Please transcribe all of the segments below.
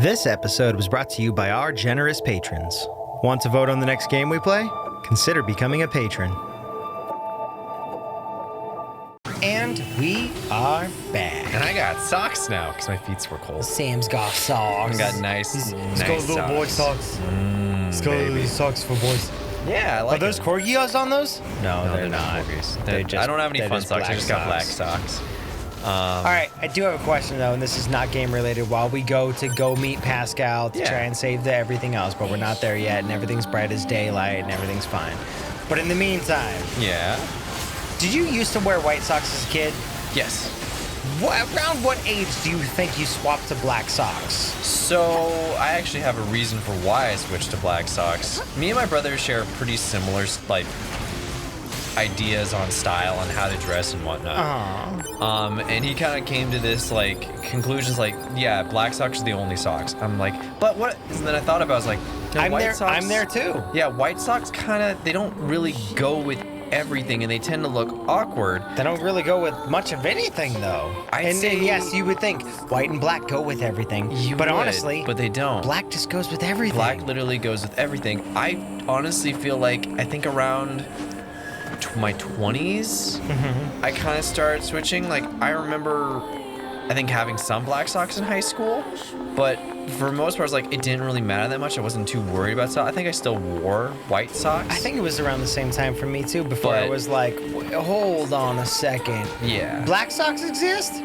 This episode was brought to you by our generous patrons. Want to vote on the next game we play? Consider becoming a patron. And we are back. And I got socks now because my feet were cold. Sam's got socks. I got nice little boy socks. He's got little socks for boys. Yeah, I like Are those corgis on those? No, they're not. Corgis. I don't have any fun socks. I just got black socks. All right, I do have a question though, and this is not game related. While we go meet Pascal to try and save everything else, but we're not there yet, and everything's bright as daylight, and everything's fine. But in the meantime, did you used to wear white socks as a kid? Yes. Around what age do you think you swapped to black socks? So I actually have a reason for why I switched to black socks. Me and my brother share pretty similar ideas on style and how to dress and whatnot. And he kind of came to this conclusions yeah, black socks are the only socks. I'm like, but what? And then I thought about it, I was like, I'm there too. Yeah, white socks they don't really go with everything, and they tend to look awkward. They don't really go with much of anything though. And yes, you would think white and black go with everything, honestly, but they don't. Black just goes with everything. Black literally goes with everything. I honestly feel like I think around my 20s, I kind of started switching. I remember, I think having some black socks in high school, but for the most part, it didn't really matter that much. I wasn't too worried about socks. I think I still wore white socks. I think it was around the same time for me too, before I was like, hold on a second. Yeah. Black socks exist?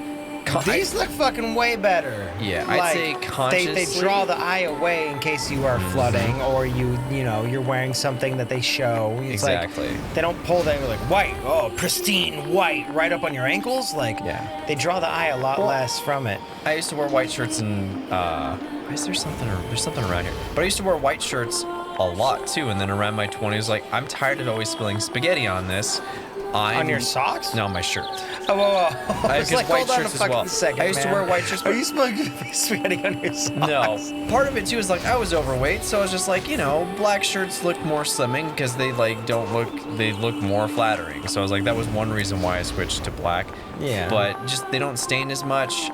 These look fucking way better. Yeah, I'd say consciously. They draw the eye away in case you are flooding or you're wearing something that they show. It's exactly. They don't pull that white, pristine white right up on your ankles. They draw the eye a lot less from it. I used to wear white shirts and there's something around here. But I used to wear white shirts a lot too, and then around my 20s, I'm tired of always spilling spaghetti on this. On your socks? No, on my shirt. Oh, whoa. I have white shirts as well. Second, I used to wear white shirts. Are you spilling spaghetti on your socks? No. Part of it too is I was overweight, so I was just black shirts look more slimming because they they look more flattering. So I was that was one reason why I switched to black. Yeah. But just they don't stain as much.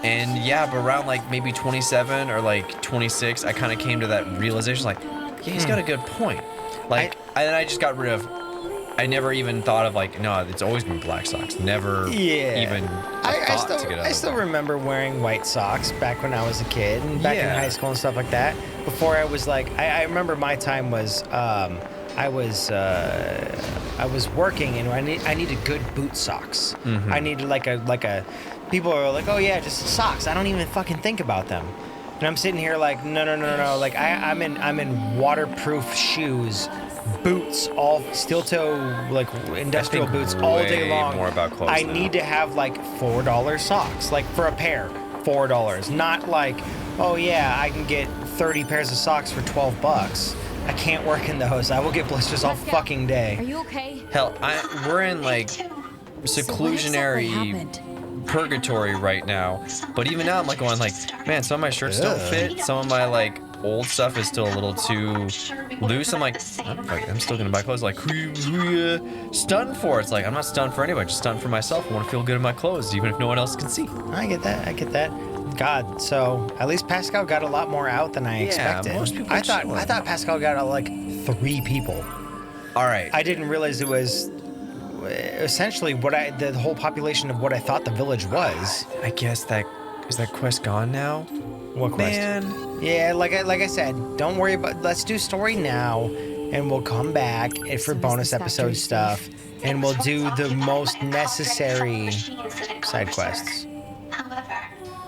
And yeah, but around maybe 27 or 26, I kind of came to that realization yeah, he's got a good point. And then I just got rid of. I never even thought of no, it's always been black socks. Never even thought to get out. I still remember wearing white socks back when I was a kid and back in high school and stuff like that. Before I was I remember my time was I was working and I needed good boot socks. I needed a people are oh yeah, just socks. I don't even fucking think about them. And I'm sitting here no. I'm in waterproof shoes. Boots, all steel toe, industrial boots all day long. More about clothes I need to have $4 socks, for a pair, $4. Not oh yeah, I can get 30 pairs of socks for $12. I can't work in those. I will get blisters all fucking day. Are you okay? Hell, we're in seclusionary purgatory right now. But even now, I'm going man, some of my shirts don't fit. Some of my old stuff is still a little too loose. I'm still gonna buy clothes. Who you stunting for? It's I'm not stunting for anybody, just stunting for myself. I want to feel good in my clothes, even if no one else can see. I get that. God, so at least Pascal got a lot more out than I expected. Most people I thought Pascal got out 3 people. All right. I didn't realize it was essentially the whole population of what I thought the village was. I guess is that quest gone now? What quest? Man. Yeah, like I said, don't worry about. Let's do story now, and we'll come back for bonus episode stuff, and we'll do the most necessary side quests. However,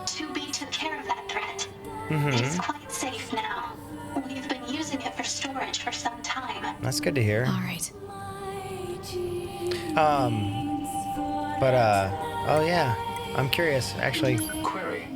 2B took care of that threat. It's quite safe now. We've been using it for storage for some time. That's good to hear. All right. Oh yeah, I'm curious, actually. Query.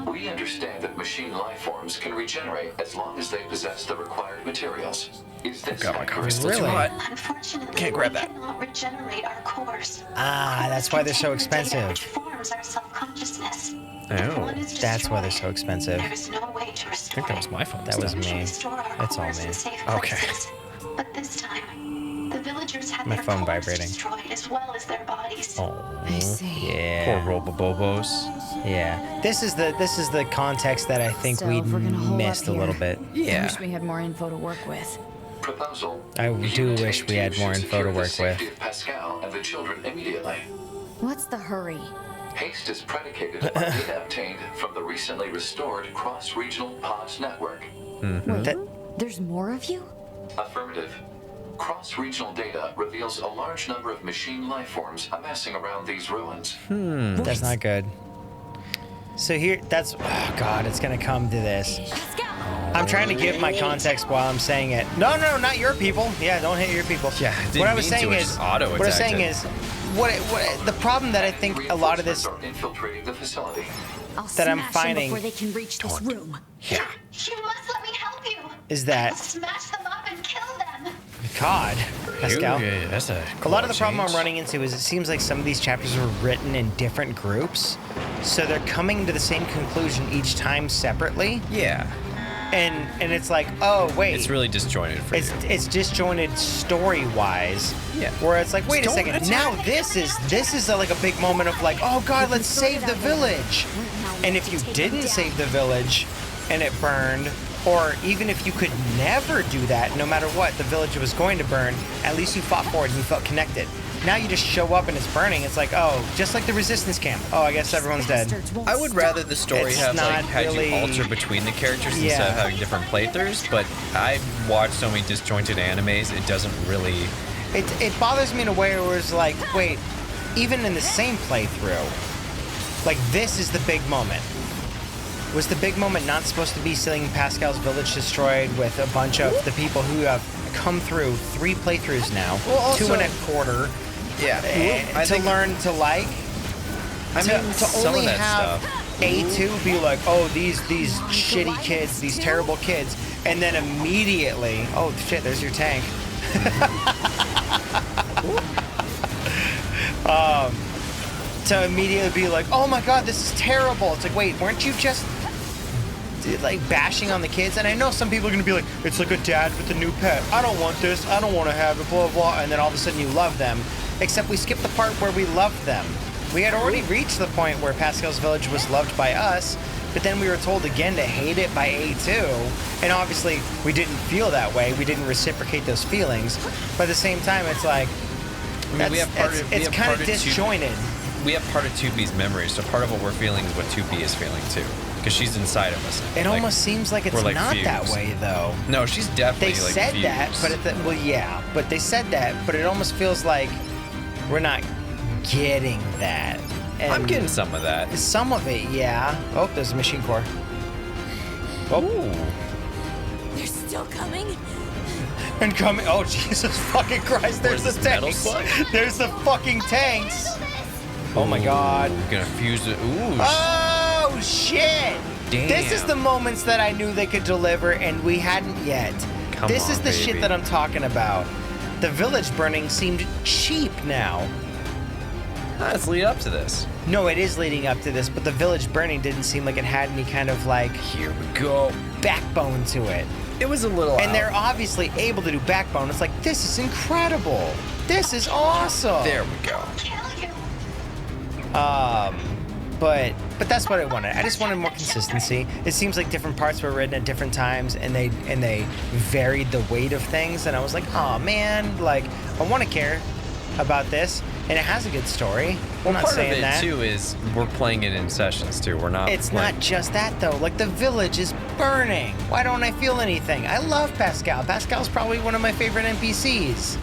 We understand that machine life forms can regenerate as long as they possess the required materials. Is this accurate? Really? Unfortunately, Can't grab that. we cannot regenerate our cores. That's why they're so expensive. Which forms our self-consciousness. Oh, that's why they're so expensive. There is no way to restore I think that was my phone. That was me. Restore our That's all cores me. in safe Okay. places. But this time, the villagers had My their phone cores vibrating. destroyed as well as their bodies. Oh, I see. yeah. Poor Robobobos. Yeah. This is the context that I think we So, if we're gonna hole missed up a little here, bit. I Yeah. wish we had more info to work with. Proposal. I do Unit wish we A2 had more should info to secure the work safety with. of Pascal and the children immediately. What's the hurry? Haste is predicated on data obtained from the recently restored cross-regional POS network. Wait, That- there's more of you? Affirmative. Cross-regional data reveals a large number of machine life forms amassing around these ruins. That's not good. So here, that's, oh God, it's gonna come to this. I'm trying to give my context while I'm saying it. No, not your people. Yeah, don't hit your people. Yeah, I didn't what I was mean to, saying I is, just auto what I was saying attacked is, what the problem that I think a lot of this Reinforcements are infiltrating the facility. I'll that I'm smash them finding- before they can reach this room. Yeah. You must let me help you. is I'll that smash them up and kill them. God, Pascal. Yeah, that's a A lot of the problem I'm change. running into is it seems like some of these chapters were written in different groups, so they're coming to the same conclusion each time separately, Yeah. and it's like, oh wait, It's really disjointed for you. it's disjointed story wise. Yeah. Where it's like, wait a Don't second, attack. now this is like a big moment of like, oh God, let's save the village. And if you didn't save the village and it burned, or even if you could never do that, no matter what, the village was going to burn, at least you fought for it and you felt connected. Now you just show up and it's burning. It's like, oh, just like the resistance camp. Oh, I guess everyone's dead. I would rather the story It's have not like had really- you alter between the characters Yeah. instead of having different playthroughs, but I've watched so many disjointed animes, it doesn't really. It bothers me in a way where it's like, wait, even in the same playthrough, like this is the big moment. Was the big moment not supposed to be seeing Pascal's village destroyed with a bunch of the people who have come through 3 playthroughs now, Well, also- 2.25, Yeah. I to think, learn to like? I to, mean, to some only of that have stuff. A2 be like, oh, these shitty kids, these terrible kids, and then immediately, oh shit, there's your tank. To immediately be like, oh my God, this is terrible. It's like, wait, weren't you just like bashing on the kids? And I know some people are gonna be like, it's like a dad with a new pet. I don't want this. I don't want to have it. Blah blah. And then all of a sudden you love them. Except we skipped the part where we loved them. We had already reached the point where Pascal's village was loved by us, but then we were told again to hate it by A2. And obviously we didn't feel that way. We didn't reciprocate those feelings. But at the same time, it's like, we have part of- we it's have kind part of of two- disjointed. We have part of 2B's memories, so part of what we're feeling is what 2B is feeling too, because she's inside of us. It Like, almost seems like it's we're like not that fused. way though. No, she's definitely They like said that, fused. but well, yeah, but they said that, but it almost feels like we're not getting that. And I'm getting some of that. some of it, yeah. Oh, there's a machine core. Oh, They're still coming? and coming. Oh, Jesus fucking Christ! There's Where's the this metal tanks. slug? There's the fucking tanks. Oh my God. Ooh, gonna fuse it. Ooh. Oh shit! This is Damn. the moments that I knew they could deliver, and we hadn't yet. Come This is on, the shit baby. that I'm talking about. The village burning seemed cheap now. Let's lead up to this. No, it is leading up to this, but the village burning didn't seem like it had any kind of like Here we go. backbone to it. It was a little. And out. they're obviously able to do backbone. It's like, this is incredible. This is awesome. There we go. Kill you. But that's what I wanted. I just wanted more consistency. It seems like different parts were written at different times, and they varied the weight of things. And I was like, oh man, like I want to care about this, and it has a good story. I'm not Part of saying it that. too is we're playing it in sessions too. We're not. It's like, not just that though. Like the village is burning. Why don't I feel anything? I love Pascal. Pascal's probably one of my favorite NPCs.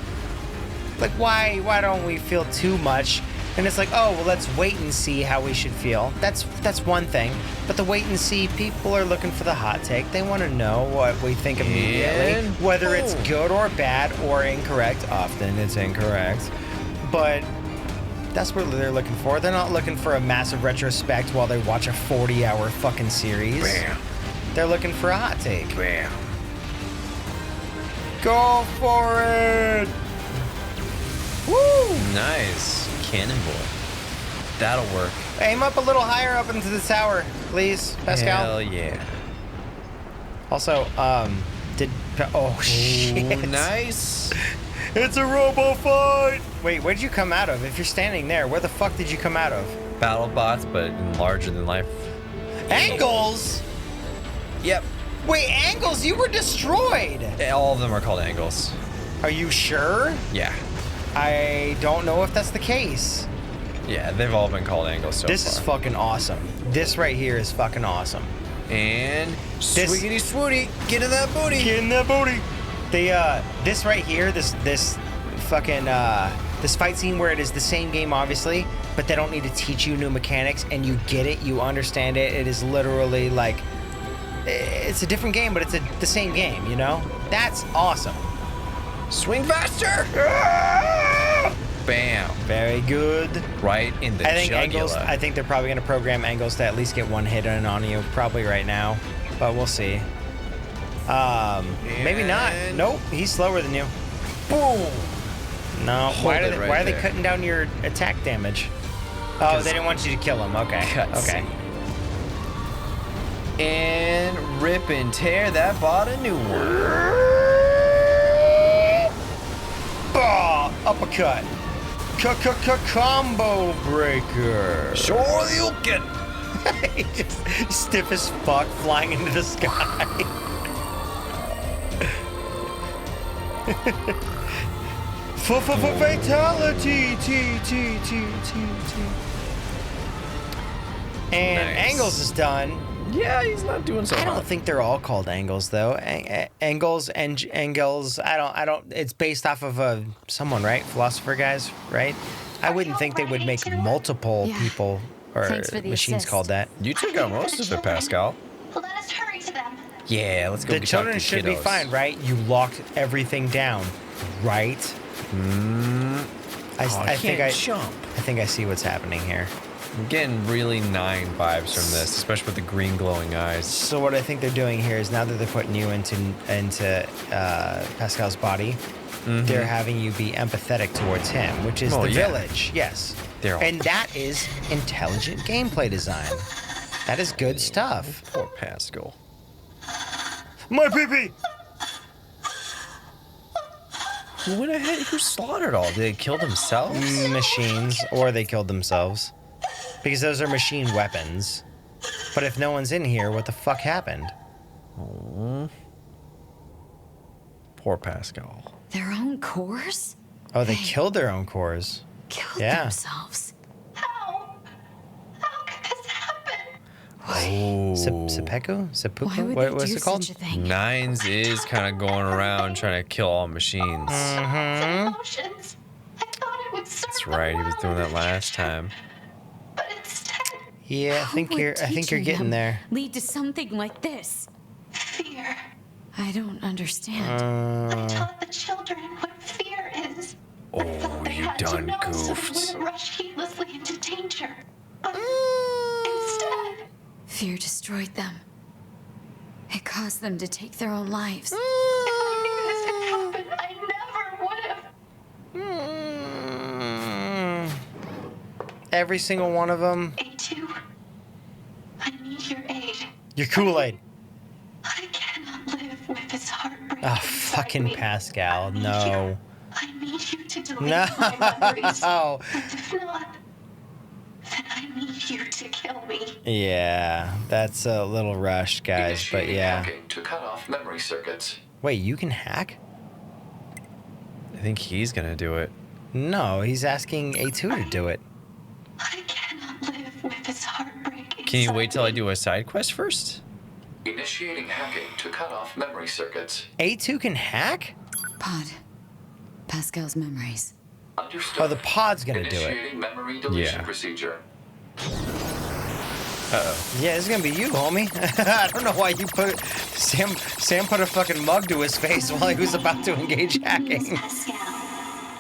Like why don't we feel too much? And it's like, oh well, let's wait and see how we should feel. That's one thing. But the wait and see, people are looking for the hot take. They want to know what we think immediately, And whether it's boom. good or bad or incorrect. Often it's incorrect, but that's what they're looking for. They're not looking for a massive retrospect while they watch a 40-hour fucking series. Bam. They're looking for a hot take. Bam. Go for it! Woo! Nice. Cannonball. That'll work. Aim up a little higher up into the tower, please, Pascal. Hell yeah. Also, oh shit. Ooh, nice. It's a robo fight! Wait, where'd you come out of? If you're standing there, where the fuck did you come out of? Battle bots, but in larger than life. Angles? Yep. Wait, Angles, you were destroyed! All of them are called angles. Are you sure? Yeah. I don't know if that's the case. Yeah, they've all been called angles so This far. is fucking awesome. This right here is fucking awesome. And swiggity swooty, get in that booty. Get in that booty. This right here, this fucking this fight scene where it is the same game, obviously, but they don't need to teach you new mechanics, and you get it, you understand it. It is literally like, it's a different game, but it's the same game, you know? That's awesome. Swing faster. Bam. Very good. Right in the Angles, jugular. I think they're probably going to program Angles to at least get one hit in on you, probably right now, but we'll see. Maybe not. Nope, he's slower than you. Boom. No, Hold why it are right they there. cutting down your attack damage? Oh, they didn't want you to kill him. Okay. Okay. And rip and tear that bot a new one. Oh, uppercut. Combo breaker. Sure you can. He just stiff as fuck, flying into the sky. Fatality. And Nice. Angles is done. Yeah, he's not doing so I hot. don't think they're all called Angles though. Angles and Angles. I don't. It's based off of someone, right? Philosopher guys, right? I wouldn't think they would make multiple Yeah. people or Thanks for the machines assist. called that. You took out most of it, Pascal. Let us hurry to them. Yeah, let's go. The talk children to should be kiddos. fine, right? You locked everything down, right? I think I see what's happening here. I'm getting really 9 vibes from this, especially with the green glowing eyes. So what I think they're doing here is now that they're putting you into Pascal's body, they're having you be empathetic towards him, which is Oh, the yeah. village. Yes. They're all- And that is intelligent gameplay design. That is good stuff. Poor Pascal. My pee-pee! Who went ahead? Who slaughtered all? Did they kill themselves? Machines, or they killed themselves. Because those are machine weapons. But if no one's in here, what the fuck happened? Poor Pascal. Their own cores? Oh, they killed their own cores. Killed Yeah. themselves. How? How could this happen? Oh. Seppuku? Seppuku? Why would What's they do it called? such a thing? Nines is kind of going around trying to kill all machines. Emotions. I thought it would serve That's right. He was doing that last time. But instead, Yeah, I think How would you're teaching getting them there. Lead to something like this. fear. I don't understand. I taught the children what fear is. I thought they you had to done know so they goofed. wouldn't rush heedlessly into danger. But instead, Fear destroyed them. It caused them to take their own lives. if I knew this could happen, I never would have. Every single one of them. A2, I need your aid. Your Kool-Aid. I cannot live with this heartbreak. Oh, inside fucking me. Pascal, I need no. you. I need you to delete No. my memories. And if not, then I need you to kill me. Yeah, that's a little rushed, guys, but Initiating yeah. hacking to cut off memory circuits. Wait, you can hack? I think he's gonna do it. No, he's asking A2 to do it. I cannot live with this heartbreak. Can you inside wait till I me. do a side quest first? Initiating hacking to cut off memory circuits. A2 can hack? Pod. Pascal's memories. Understood. Oh, the pod's gonna do it. Initiating memory deletion Yeah. procedure. Yeah, this is gonna be you, homie. I don't know why you put Sam put a fucking mug to his face while he was about to engage hacking. Pascal.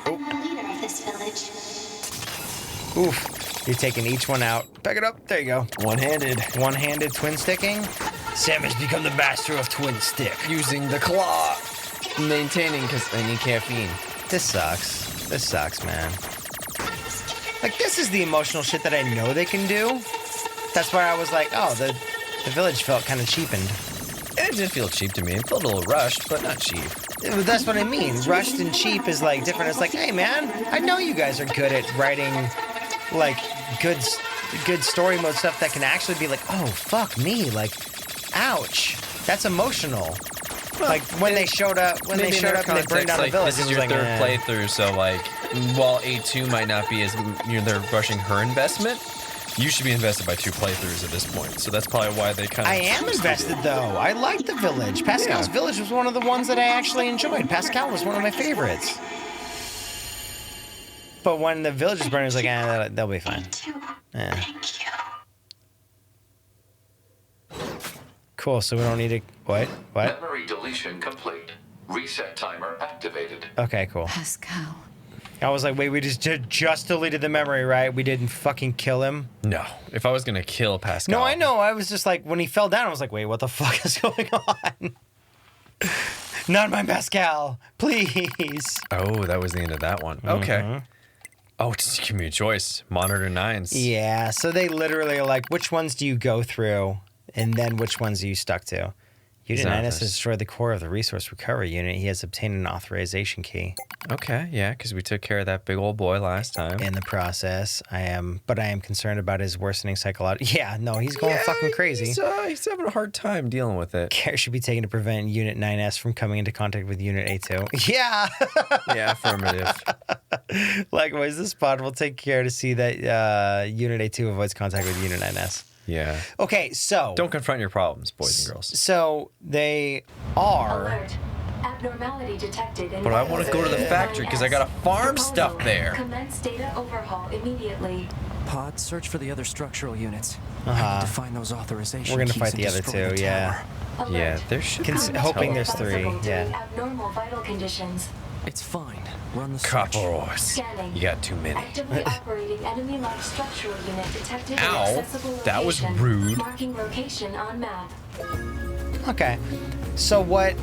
I'm the leader of this village. Oof. You're taking each one out. Pick it up. There you go. One-handed. One-handed twin sticking. Sam has become the master of twin stick. Using the claw. Maintaining because I need caffeine. This sucks. This sucks, man. Like, this is the emotional shit that I know they can do. That's why I was like, oh, the village felt kind of cheapened. It didn't feel cheap to me. It felt a little rushed, but not cheap. That's what I mean. Rushed and cheap is like different. It's like, hey man, I know you guys are good at writing like good story mode stuff that can actually be like, oh fuck me, like, ouch, that's emotional. Well, like when they showed up and they burned down the village. This is your third playthrough, so like, while A2 might not be as they're rushing her investment. You should be invested by 2 playthroughs at this point, so that's probably why they kind of... I am invested, though. I like the village. Pascal's village was one of the ones that I actually enjoyed. Pascal was one of my favorites. But when the village is burning, it's like, they'll be fine. Thank you. Cool, so we don't need to... What? Memory deletion complete. Reset timer activated. Okay, cool. Pascal. I was like, wait, we just deleted the memory, right? We didn't fucking kill him? No. If I was going to kill Pascal... No, I know. I was just like, when he fell down, I was like, wait, what the fuck is going on? Not my Pascal. Please. Oh, that was the end of that one. Okay. Oh, just give me a choice. Monitor 9s. Yeah, so they literally are like, which ones do you go through? And then which ones are you stuck to? Unit 9S has destroyed the core of the resource recovery unit. He has obtained an authorization key. Okay, yeah, because we took care of that big old boy last time. In the process, I am concerned about his worsening psychological... Yeah, no, he's going fucking crazy. He's having a hard time dealing with it. Care should be taken to prevent Unit 9S from coming into contact with Unit A2. Yeah! Yeah, affirmative. Likewise, this pod will take care to see that Unit A2 avoids contact with Unit 9S. Yeah. Okay, so... Don't confront your problems, boys and girls. So, they are... Alert. Abnormality detected in But I want to go to the factory because I got to farm stuff there. Commence data overhaul immediately. Pod, search for the other structural units. Uh-huh. I need to find those authorization We're gonna keys fight and the other destroy two, the yeah. tower. Yeah, there should be hoping there's 3, yeah. Abnormal vital conditions. It's fine. Run the search. Corporals. Scanning. You got too many. Actively operating enemy-like structural unit detected Ow, in accessible location. that was rude. Marking location on map. Okay. So what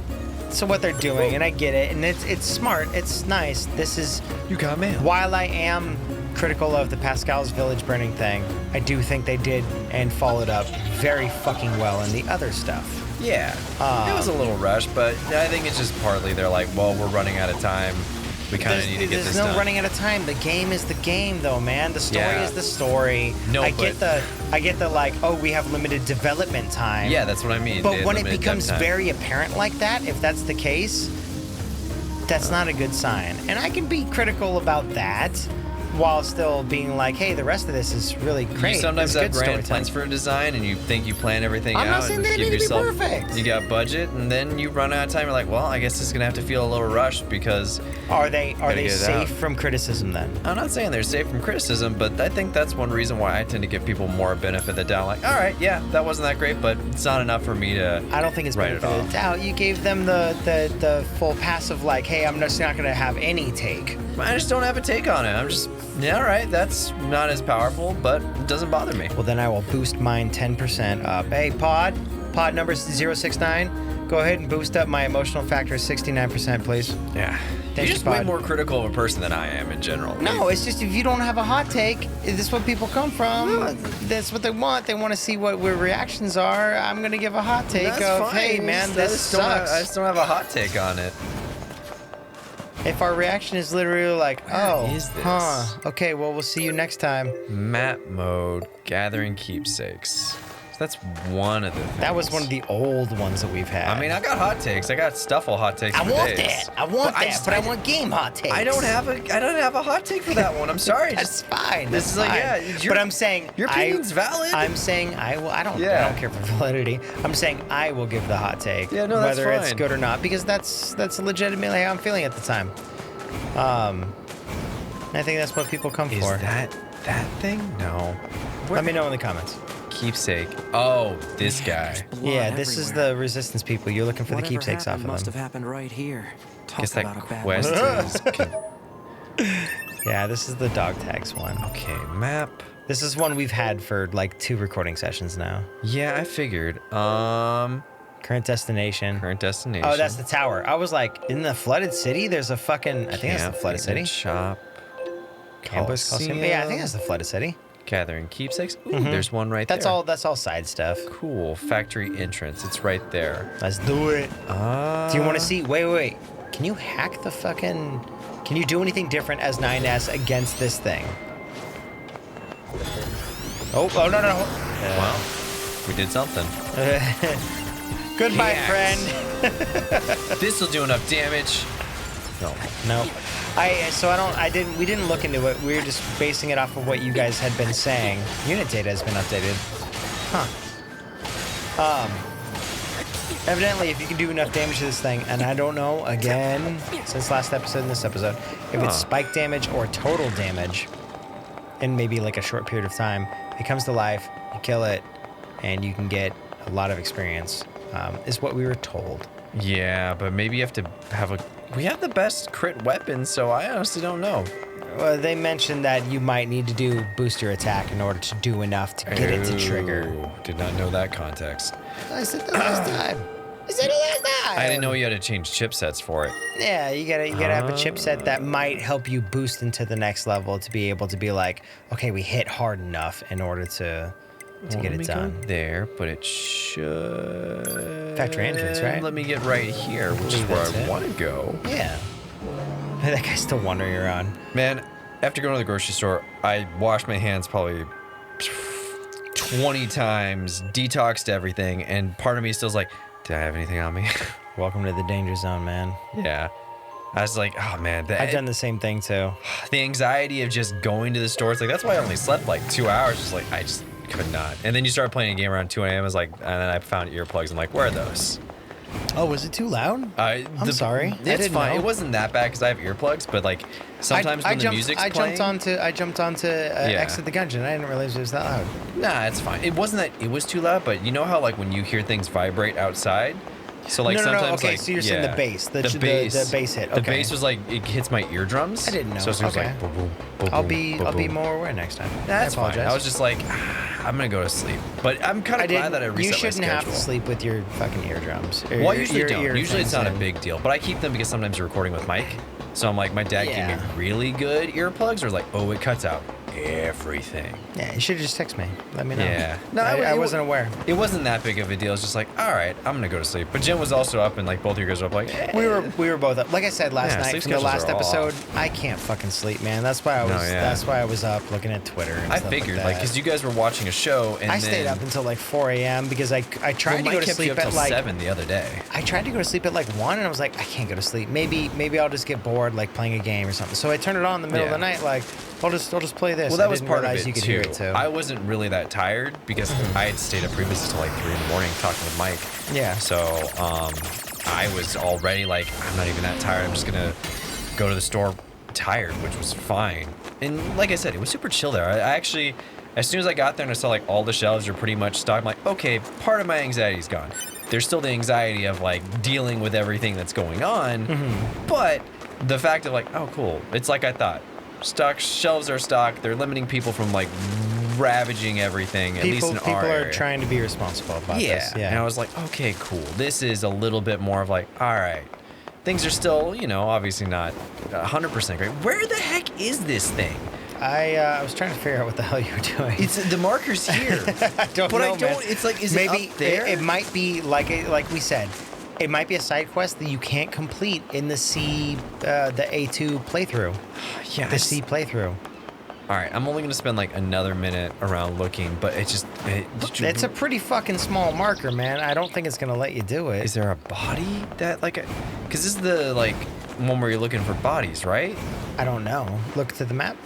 they're doing, and I get it, and it's smart, it's nice. This is... You got mail. While I am critical of the Pascal's village burning thing, I do think they did and followed up very fucking well in the other stuff. Yeah, it was a little rushed, but I think it's just partly they're like, well, we're running out of time. We kind of need to get this done. There's no running out of time. The game is the game, though, man. The story is the story. No, I get the like, oh, we have limited development time. Yeah, that's what I mean. But when it becomes very apparent like that, if that's the case, that's not a good sign. And I can be critical about that, while still being like, hey, the rest of this is really great. You sometimes have grand storytelling. plans for a design, and you think you plan everything I'm out. not saying and they give need to be yourself, perfect. You got budget, and then you run out of time. You're like, well, I guess this is gonna have to feel a little rushed because. Are they safe from criticism then? I'm not saying they're safe from criticism, but I think that's one reason why I tend to give people more benefit of the doubt. Like, all right, yeah, that wasn't that great, but it's not enough for me to. I don't think it's benefit benefit of the doubt. You gave them the full pass of like, hey, I'm just not gonna have any take. I just don't have a take on it. I'm just, yeah, all right, that's not as powerful, but it doesn't bother me. Well, then I will boost mine 10% up. Hey, pod number 069, go ahead and boost up my emotional factor 69%, please. Yeah. Thank You're just you, way pod. more critical of a person than I am in general. No, it's just if you don't have a hot take, this is what people come from. That's what they want. They want to see what our reactions are. I'm going to give a hot take of, hey, man, this sucks. I just don't have a hot take on it. If our reaction is literally like, Where is this? Okay, well, we'll see you next time. Map mode, gathering keepsakes. So that's one of the things. That was one of the old ones that we've had. I mean, I got hot takes. I got Stuffle hot takes. I for want days. that. I want that, but I want game hot takes. I don't have a hot take for that one. I'm sorry. That's fine. This is like, yeah. But I'm saying your opinion's valid. I'm saying I will. I don't care for validity. I'm saying I will give the hot take. Yeah, no, that's whether it's fine. good or not, because that's legitimately how I'm feeling at the time. I think that's what people come Is for. that thing? No. Let me know in the comments. Keepsake. Oh, this guy. Yeah, this is the resistance people. You're looking for the Whatever keepsakes off happened of must them. have happened right here. Talk Guess that about a bad quest is. Yeah, this is the dog tags one. Okay, map. This is one we've had for like 2 recording sessions now. Yeah, I figured. Current destination. Current destination. Oh, that's the tower. I was like, in the flooded city, there's a fucking... I think that's the flooded city. Shop. Campus Coliseum. Yeah, I think that's the flooded city. Gathering keepsakes. Ooh, there's one right there. That's all side stuff. Cool. Factory entrance. It's right there. Let's do it. Do you want to see? Wait. Can you hack the fucking... Can you do anything different as 9S against this thing? Oh, no. Wow. We did something. Goodbye, friend. This'll do enough damage. No. We didn't look into it. We were just basing it off of what you guys had been saying. Unit data has been updated. Huh. Evidently, if you can do enough damage to this thing, and I don't know, again, since last episode and this episode, if it's spike damage or total damage, in maybe like a short period of time, it comes to life, you kill it, and you can get a lot of experience, is what we were told. Yeah, but maybe you have to have a... We have the best crit weapon, so I honestly don't know. Well, they mentioned that you might need to do booster attack in order to do enough to get it to trigger. Did not know that context. I said that last time. I didn't know you had to change chipsets for it. Yeah, you gotta have a chipset that might help you boost into the next level to be able to be like, okay, we hit hard enough in order to get it done. Go there, but it should... Factory entrance, right? Let me get right here, which is where I want to go. Yeah. That guy's still wandering around. Man, after going to the grocery store, I washed my hands probably 20 times, detoxed everything, and part of me still's like, did I have anything on me? Welcome to the danger zone, man. Yeah. I was like, oh man. I've done the same thing too. The anxiety of just going to the store, it's like, that's why I only slept like 2 hours. Just like, I just could not. And then you start playing a game around 2 a.m. I was like, and then I found earplugs. I'm like, where are those? Oh, was it too loud? I'm sorry. It's fine. It wasn't that bad because I have earplugs, but like sometimes when the music's playing, I jumped onto Exit the Gungeon. I didn't realize it was that loud. Nah, it's fine. It wasn't that it was too loud, but you know how like when you hear things vibrate outside. So like sometimes okay, like so you're saying the bass, the bass hit. Okay. The bass was like it hits my eardrums. I didn't know. So it was like boom, boom, boom, I'll boom, be more aware next time. That's I apologize. fine. I was just like, I'm gonna go to sleep, but I'm kind of glad that I reset my schedule. You shouldn't have to sleep with your fucking eardrums. Well, I usually don't. Usually it's not a big deal, but I keep them because sometimes you're recording with Mike. So I'm like, my dad gave me really good earplugs, or like, oh, it cuts out everything. Yeah, you should just text me. Let me know. Yeah. No, I wasn't aware. It wasn't that big of a deal. It's just like, all right, I'm gonna go to sleep. But Jen was also up, and like both of you guys were up. Like, we were both up. Like I said last night from the last episode, I can't fucking sleep, man. That's why I was up looking at Twitter. And I figured, like, because you guys were watching a show, and I stayed up until like 4 a.m. because I tried to go to sleep at like 7 the other day. I tried to go to sleep at like 1, and I was like, I can't go to sleep. Maybe I'll just get bored like playing a game or something. So I turned it on in the middle of the night, like I'll just play this. Well, that was part of it you could hear it too. I wasn't really that tired because I had stayed up previously till like 3 in the morning talking with Mike. Yeah. So I was already like, I'm not even that tired. I'm just gonna go to the store tired, which was fine. And like I said, it was super chill there. I actually, as soon as I got there and I saw like all the shelves are pretty much stocked, I'm like, okay, part of my anxiety is gone. There's still the anxiety of like dealing with everything that's going on, but the fact of like, oh cool, it's like I thought. Shelves are stocked. They're limiting people from like ravaging everything. At least in our area. People are trying to be responsible about this. Yeah. And I was like, okay, cool. This is a little bit more of like, all right, things are still, you know, obviously not 100% great. Where the heck is this thing? I was trying to figure out what the hell you were doing. It's the marker's here. I don't know, man. It's like, is maybe it up there? It might be like we said. It might be a side quest that you can't complete in the the A2 playthrough. Yeah, the C playthrough. All right, I'm only gonna spend like another minute around looking, but it's a pretty fucking small marker, man. I don't think it's gonna let you do it. Is there a body that like, because this is the like one where you're looking for bodies, right? I don't know. Look to the map.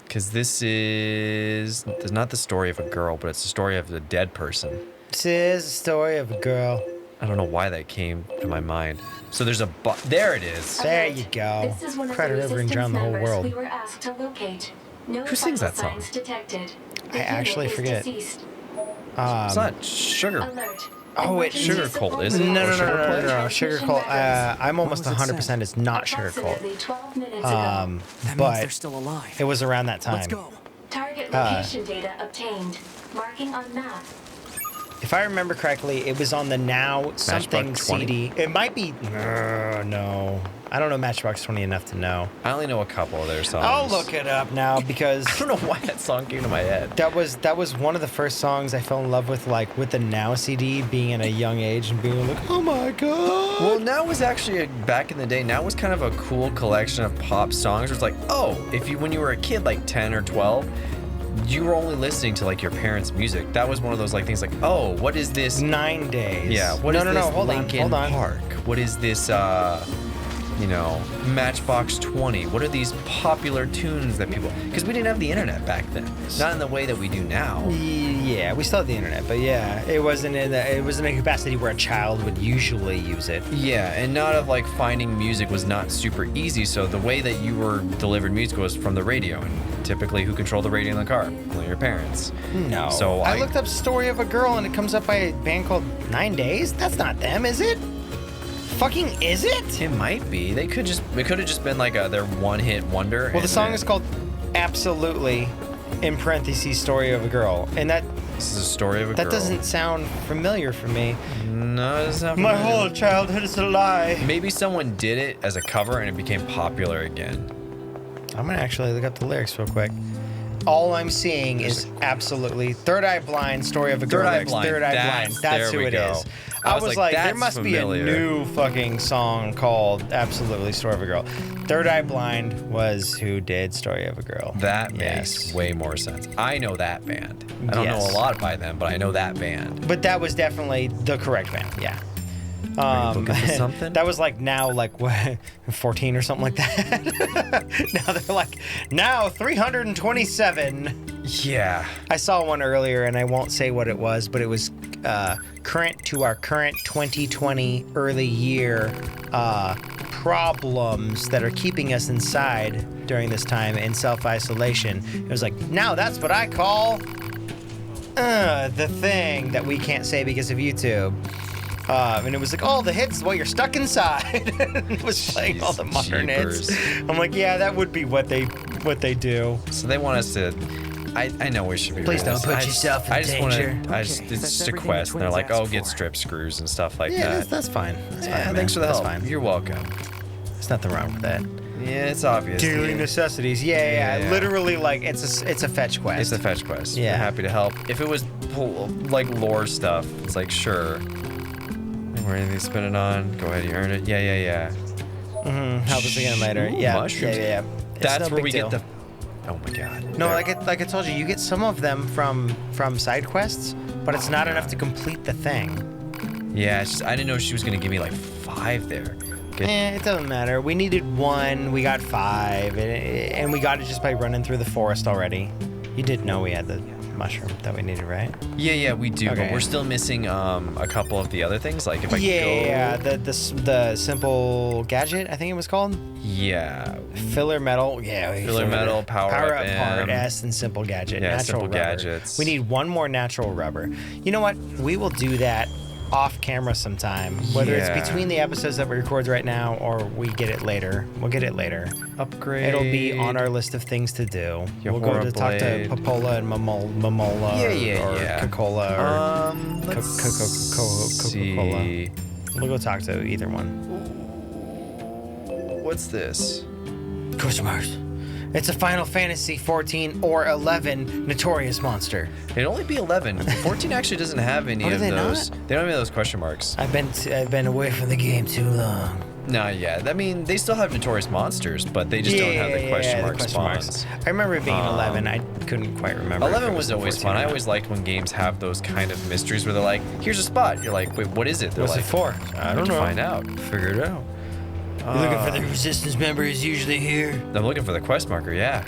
Because this is not the story of a girl, but it's the story of a dead person. This is the story of a girl. I don't know why that came to my mind. So there's a there it is. There you go. Credit River and drown the whole world. We were asked to locate. No Who sings that song? detected. I actually forget. It's not Sugar. Alert. Oh, it's Sugar Cult, is it? No. Sugar Cult. I'm almost 100% it's not Sugar Cult. That means But they're still alive. it was around that time. Let's go. Target location data obtained. Marking on map. if I remember correctly, it was on the Now something Matchbox 20? CD. It might be. No. I don't know Matchbox 20 enough to know. I only know a couple of their songs. I'll look it up now because I don't know why that song came to my head. that was one of the first songs I fell in love with, like with the Now CD, being at a young age and being like, oh my god. Well, Now was actually back in the day. Now was kind of a cool collection of pop songs. It was like, oh, when you were a kid, like 10 or 12, you were only listening to like your parents' music. That was one of those like things like, oh, what is this? 9 days. Yeah. What is this? Hold Linkin on. Park. What is this? Matchbox 20. What are these popular tunes that people? Because we didn't have the internet back then. Not in the way that we do now. Yeah, we still had the internet, but yeah, it wasn't in a capacity where a child would usually use it. Yeah, and not of like finding music was not super easy. So the way that you were delivered music was from the radio, and typically who controlled the radio in the car? Well, your parents. No. So I looked up "Story of a Girl" and it comes up by a band called 9 Days. That's not them, is it? Fucking is it? It might be. It could have just been like their one-hit wonder. Well, the song is called "Absolutely," in parentheses, "Story of a Girl," and This is a story of a girl. that doesn't sound familiar for me. No, it doesn't. My whole childhood is a lie. Maybe someone did it as a cover and it became popular again. I'm gonna actually look up the lyrics real quick. All I'm seeing is absolutely Third Eye Blind, Story of a Girl. Third Eye lyrics. Blind. Third Eye Blind. That's There who we it go. is. I I was was like, like, there that's must familiar. be a new fucking song called Absolutely Story of a Girl. Third Eye Blind was who did Story of a Girl. That Yes. makes way more sense. I know that band. I don't know Yes. a lot by them, but I know that band. But that was definitely the correct band. Yeah. Are you looking for something? That was like now, like what, 14 or something like that. Now they're like, now 327. Yeah. I saw one earlier, and I won't say what it was, but it was current to our current 2020 early year problems that are keeping us inside during this time in self-isolation. It was like, now that's what I call the thing that we can't say because of YouTube. And it was like, oh, the hits while you're stuck inside. It was playing all the modern hits. I'm like, yeah, that would be what they do. So they want us to. I know we should be. Please don't put yourself in danger. It's just a quest, and they're like, oh, get strip screws and stuff like Yeah, that. that's fine. That's Yeah, fine, man. thanks for the That's help. fine. You're welcome. There's nothing wrong with that. Yeah, it's obvious. Daily necessities. Yeah. Yeah. Literally, like it's a fetch quest. It's a fetch quest. Yeah. We're happy to help. If it was like lore stuff, it's like sure. Where anything spin it on? Go ahead, you earned it. Yeah. Help us again later. Ooh, Yeah. mushrooms. Yeah. It's That's no where big we deal. get the. Oh my god. No, There. like I told you, you get some of them from side quests, but it's not enough to complete the thing. Yeah, it's just, I didn't know she was gonna give me like 5 there. Good. It doesn't matter. We needed 1, we got 5, and we got it just by running through the forest already. You did know we had the mushroom that we needed, right? Yeah, we do, Okay. but we're still missing a couple of the other things. Like if I Yeah, the simple gadget, I think it was called. Yeah. Filler metal, Filler metal, power up part M. S, and simple gadget. Yeah, natural simple rubber. gadgets. We need 1 more natural rubber. You know what? We will do that off camera sometime. Whether Yeah. it's between the episodes that we record right now or we get it later. We'll get it later. Upgrade. It'll be on our list of things to do. We'll go to talk to blade. Popola and Momola Yeah. or Coca-Cola or Let's Coca-Cola. see. We'll go talk to either one. What's this? Customers. It's a Final Fantasy 14 or 11 notorious monster. It'd only be 11. 14 actually doesn't have any Oh, do of they those. not? They don't have any of those question marks. I've been away from the game too long. No, yeah. I mean, they still have notorious monsters, but they just don't have the question mark spawns. I remember it being 11. I couldn't quite remember. if 11 it was the always 14 fun. or I not. always liked when games have those kind of mysteries where they're like, here's a spot. You're like, wait, what is it? They're What's like, it for? I don't know. Find out. Figure it out. You looking for the Resistance member who's usually here? I'm looking for the quest marker, yeah.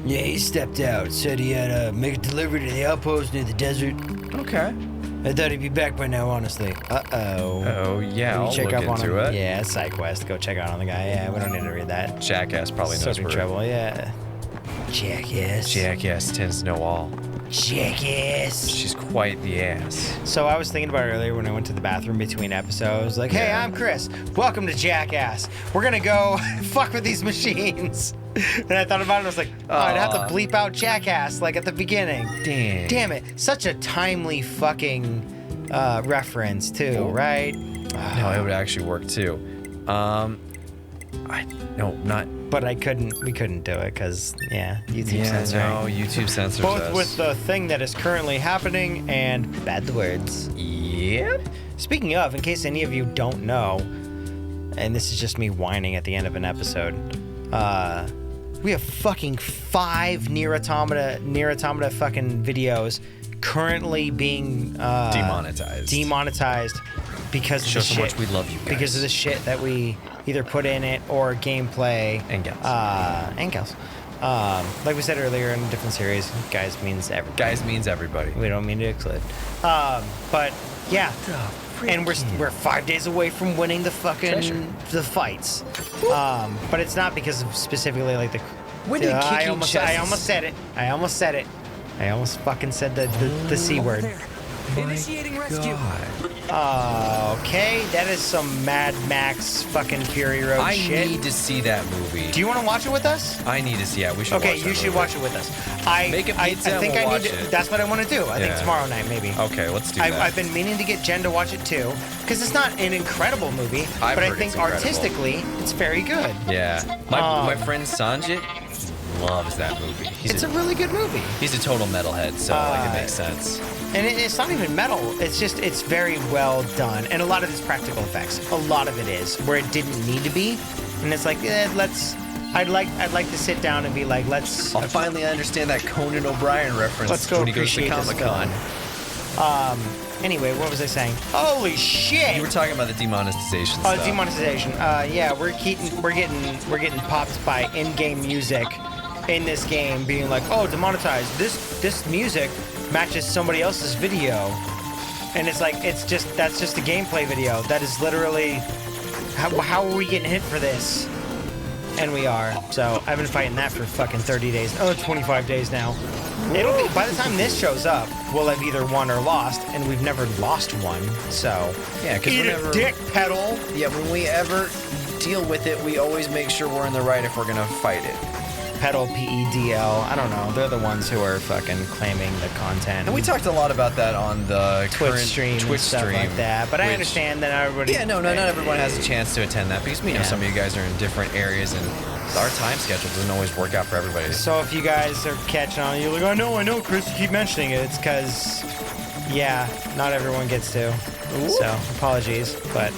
Yeah, he stepped out. Said he had to make a delivery to the outpost near the desert. Okay. I thought he'd be back by now, honestly. Uh-oh. Oh, yeah, Can you I'll check look up on into him? it. Yeah, it's side quest. Go check out on the guy. Yeah, we don't need to read that. Jackass probably knows Soapy where. trouble, yeah. Jackass. Jackass tends to know all. jackass. She's quite the ass. So I was thinking about it earlier when I went to the bathroom between episodes. Like, hey, I'm Chris. Welcome to Jackass. We're gonna go fuck with these machines. And I thought about it. I was like, oh, I'd have to bleep out Jackass like at the beginning. Damn it. Such a timely fucking reference too, right? No, it would actually work too. But we couldn't do it because, YouTube censoring. No, YouTube censors Both us. with the thing that is currently happening and bad words. Yep. Speaking of, in case any of you don't know, and this is just me whining at the end of an episode, we have fucking 5 Nier Automata fucking videos currently being demonetized because of the shit. Show how much we love you guys. Because of the shit that we either put in it or gameplay. And gals. And gals. Like we said earlier in a different series, guys means everybody. Guys means everybody. We don't mean to exclude. But yeah. And we're 5 days away from winning the fucking the fights. But it's not because of specifically like the. I almost said it. I almost fucking said the C word. Initiating rescue. Okay, that is some Mad Max fucking Fury Road shit. I need to see that movie. Do you want to watch it with us? I need to see it. We should. Okay, watch that you should movie. watch it with us. Make a pizza I think and we'll I need watch to. it. That's what I want to do. I think Yeah. tomorrow night maybe. Okay, let's do that. I've been meaning to get Jen to watch it too, because it's not an incredible movie, I've but I heard think it's incredible. artistically it's very good. Yeah, my friend Sanjit loves that movie. It's a really good movie. He's a total metalhead, so like it makes sense. And it's not even metal. It's very well done, and a lot of it's practical effects. A lot of it is where it didn't need to be, and it's like I'd like to sit down and be like, let's. I'll finally understand that Conan O'Brien reference Let's go when he goes to appreciate this Comic-Con. Anyway, what was I saying? Holy shit! You were talking about the demonetization stuff. Demonetization. Yeah, we're getting popped by in-game music in this game, being like, oh, demonetized. This music matches somebody else's video, and it's like that's just a gameplay video. That is literally how are we getting hit for this? And we are. So I've been fighting that for fucking 30 days. Oh, 25 days now. It'll be, by the time this shows up, we'll have either won or lost, and we've never lost one. So Yeah, because eat a dick, pedal. Yeah, when we ever deal with it, we always make sure we're in the right if we're gonna fight it. Pedal, PEDL. I don't know. They're the ones who are fucking claiming the content. And we talked a lot about that on the Twitch current stream Twitch and stuff stream, like that. But I which- understand that everybody. Yeah, no, not everyone has a chance to attend that because we know Yeah. some of you guys are in different areas and our time schedule doesn't always work out for everybody. So if you guys are catching on, you're like, I know, Chris, you keep mentioning it. It's because, yeah, not everyone gets to. So apologies, but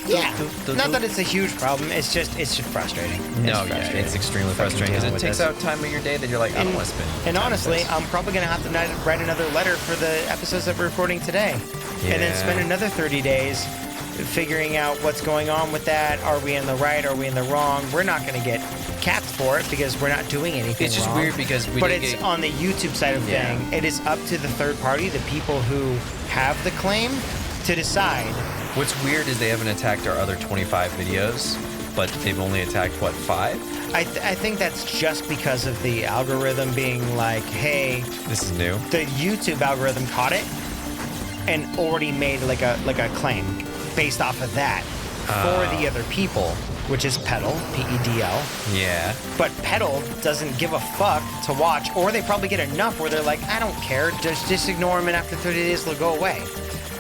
yeah, not that it's a huge problem. It's just frustrating. It's extremely frustrating because it takes out time of your day that you're like, I don't want to spend. And time honestly, with this. I'm probably gonna have to write another letter for the episodes that we're recording today, and then spend another 30 days figuring out what's going on with that. Are we in the right? Are we in the wrong? We're not gonna get capped for it because we're not doing anything It's just wrong. weird because But it's on the YouTube side of thing. It is up to the third party, the people who have the claim, to decide. What's weird is they haven't attacked our other 25 videos, but they've only attacked, what, 5? I think that's just because of the algorithm being like, hey, This is new. the YouTube algorithm caught it and already made like a claim based off of that for the other people, which is Pedal, PEDL. Yeah. But Pedal doesn't give a fuck to watch, or they probably get enough where they're like, I don't care, just ignore them, and after 30 days they'll go away.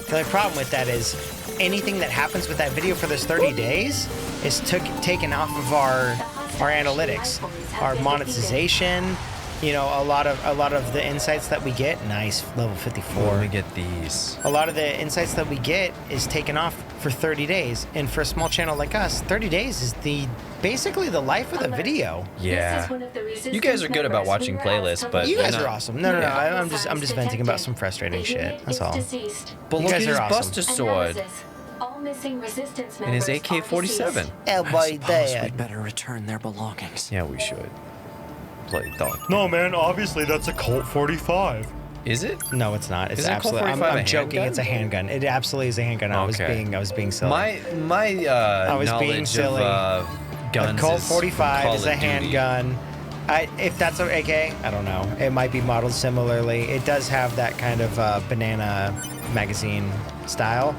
The only problem with that is anything that happens with that video for those 30 days is taken off of our analytics, our monetization. You know, a lot of the insights that we get. Nice, level 54. Let me get these. A lot of the insights that we get is taken off for 30 days, and for a small channel like us, 30 days is basically the life of the video. Yeah. You guys are good about watching playlists, but You guys they're are not- awesome. No, I'm just venting about some frustrating shit. That's all. But You look at guys his are awesome. Buster sword All missing resistance and his members are AK-47. deceased. Everybody dead. better return their belongings. Yeah, we should. Bloody dog. No, man. Obviously, that's a Colt 45. Is it? No, it's not. It's Isn't a Colt absolutely. 45 I'm a joking. handgun? It's a handgun. It absolutely is a handgun. I was being silly. My was being knowledge silly. of guns a Colt is 45 Call is a of Duty. handgun. If that's an AK, I don't know. It might be modeled similarly. It does have that kind of banana magazine style,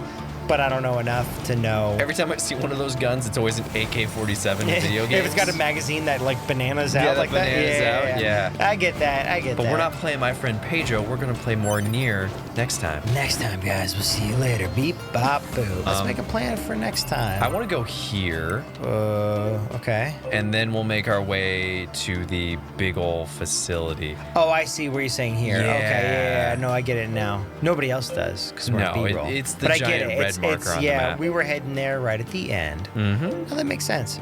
but I don't know enough to know. Every time I see one of those guns, it's always an AK-47 in video games. If it's got a magazine that like bananas out like that. Yeah. I get that. But we're not playing my friend Pedro. We're gonna play more Nier next time. Next time, guys. We'll see you later. Beep, bop, boo. Let's make a plan for next time. I want to go here. Okay. And then we'll make our way to the big old facility. Oh, I see where you're saying here. Yeah. Okay, yeah. No, I get it now. Nobody else does because we're B-roll. It's the but giant I get it. red marker on the map. We were heading there right at the end. Mm-hmm. Oh, that makes sense.